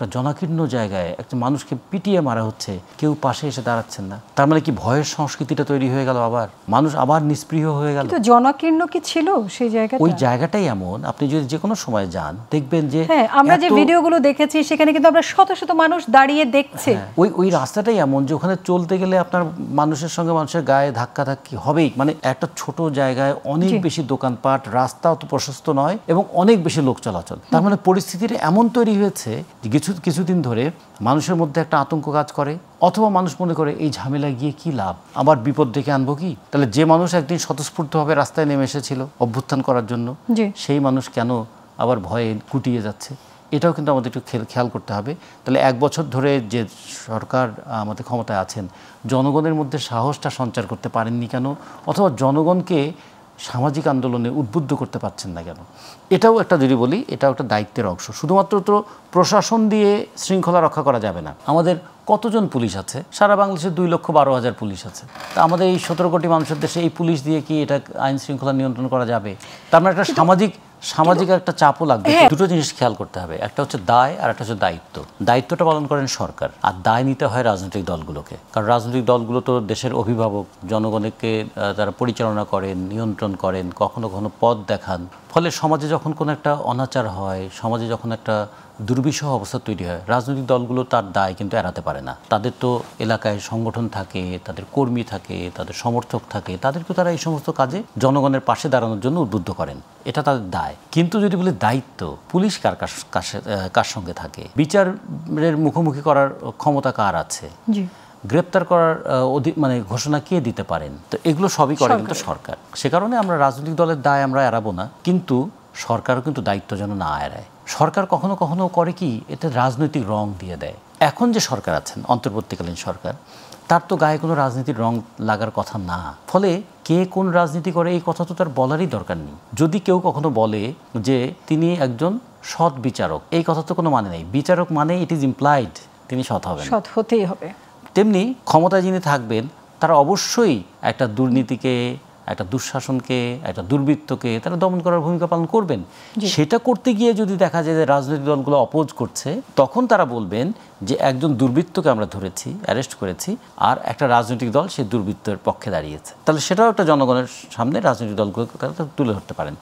একটা জনাকীর্ণ জায়গায় একটা মানুষকে পিটিয়ে মারা হচ্ছে, কেউ পাশে এসে দাঁড়াচ্ছেন না। তার মানে কি ভয়ের সংস্কৃতিটা তৈরি হয়ে গেল, আবার মানুষ আবার নিষ্পৃহ হয়ে গেল। কিন্তু জনাকীর্ণ কি ছিল সেই জায়গাটা? ওই জায়গাটাই এমন, আপনি যদি যে কোনো সময় যান দেখবেন যে হ্যাঁ, আমরা যে ভিডিওগুলো দেখেছি সেখানে কিন্তু আমরা শত শত মানুষ দাঁড়িয়ে দেখছে। ওই রাস্তাটাই এমন যে ওখানে চলতে গেলে আপনার মানুষের সঙ্গে মানুষের গায়ে ধাক্কাধাক্কি হবেই। মানে একটা ছোট জায়গায় অনেক বেশি দোকানপাট, রাস্তা অত প্রশস্ত নয় এবং অনেক বেশি লোক চলাচল। তার মানে পরিস্থিতিটা এমন তৈরি হয়েছে যে কিছুদিন ধরে মানুষের মধ্যে একটা আতঙ্ক কাজ করে, অথবা মানুষ মনে করে এই ঝামেলায় গিয়ে কি লাভ, আবার বিপদ ডেকে আনবো কি। তাহলে যে মানুষ একদিন স্বতঃস্ফূর্তভাবে রাস্তায় নেমে এসেছিল অভ্যুত্থান করার জন্য, সেই মানুষ কেন আবার ভয়ে কুটিয়ে যাচ্ছে? এটাও কিন্তু আমাদের একটু খেয়াল করতে হবে। তাহলে 1 বছর ধরে যে সরকার আমাদের ক্ষমতায় আছেন, জনগণের মধ্যে সাহসটা সঞ্চার করতে পারেননি কেন, অথবা জনগণকে সামাজিক আন্দোলনে উদ্বুদ্ধ করতে পারছেন না কেন? এটাও একটা, যদি বলি, এটাও একটা দায়িত্বের অংশ। শুধুমাত্র তো প্রশাসন দিয়ে শৃঙ্খলা রক্ষা করা যাবে না। আমাদের কতজন পুলিশ আছে? সারা বাংলাদেশে 2,12,000 পুলিশ আছে। তা আমাদের এই 17 কোটি মানুষের দেশে এই পুলিশ দিয়ে কি এটা আইন শৃঙ্খলা নিয়ন্ত্রণ করা যাবে? তার মানে একটা সামাজিক একটা চাপও লাগবে। দুটো জিনিস খেয়াল করতে হবে, একটা হচ্ছে দায় আর একটা হচ্ছে দায়িত্ব। দায়িত্বটা পালন করেন সরকার, আর দায় নিতে হয় রাজনৈতিক দলগুলোকে। কারণ রাজনৈতিক দলগুলো তো দেশের অভিভাবক, জনগণকে তারা পরিচালনা করেন, নিয়ন্ত্রণ করেন, কখনো কখনো পথ দেখান। ফলে সমাজে যখন কোনো একটা অনাচার হয়, সমাজে যখন একটা দুর্বিষহ অবস্থা তৈরি হয়, রাজনৈতিক দলগুলো তার দায় কিন্তু এড়াতে পারে না। তাদের তো এলাকায় সংগঠন থাকে, তাদের কর্মী থাকে, তাদের সমর্থক থাকে, তাদেরকে তারা এই সমস্ত কাজে জনগণের পাশে দাঁড়ানোর জন্য উদ্বুদ্ধ করেন। এটা তাদের দায়। কিন্তু যদি বলি দায়িত্ব, পুলিশ কার সঙ্গে থাকে? বিচারের মুখোমুখি করার ক্ষমতা কার আছে? গ্রেপ্তার করার মানে ঘোষণা কে দিতে পারেন? তো এগুলো সবই করে কিন্তু সরকার। সে কারণে আমরা রাজনৈতিক দলের দায় আমরা এড়াবো না, কিন্তু সরকারও কিন্তু দায়িত্ব যেন না এড়ায়। সরকার কখনো কখনো করে কি, এতে রাজনৈতিক রং দিয়ে দেয়। এখন যে সরকার আছেন, অন্তর্বর্তীকালীন সরকার, তার তো গায়ে কোনো রাজনীতির রং লাগার কথা না। ফলে কে কোন রাজনীতি করে এই কথা তো তার বলারই দরকার নেই। যদি কেউ কখনো বলে যে তিনি একজন সৎ বিচারক, এই কথা তো কোনো মানে নেই। বিচারক মানে ইট ইজ ইমপ্লাইড তিনি সৎ হবেন, সৎ হতেই হবে। তেমনি ক্ষমতায় যিনি থাকবেন তারা অবশ্যই একটা দুর্নীতিকে, একটা দুঃশাসনকে, একটা দুর্বৃত্তকে তারা দমন করার ভূমিকা পালন করবেন। সেটা করতে গিয়ে যদি দেখা যায় যে রাজনৈতিক দলগুলো অপোজ করছে, তখন তারা বলবেন যে একজন দুর্বৃত্তকে আমরা ধরেছি, অ্যারেস্ট করেছি, আর একটা রাজনৈতিক দল সেই দুর্বৃত্তের পক্ষে দাঁড়িয়েছে। তাহলে সেটাও একটা জনগণের সামনে রাজনৈতিক দলগুলোকে তারা তুলে ধরতে পারেন।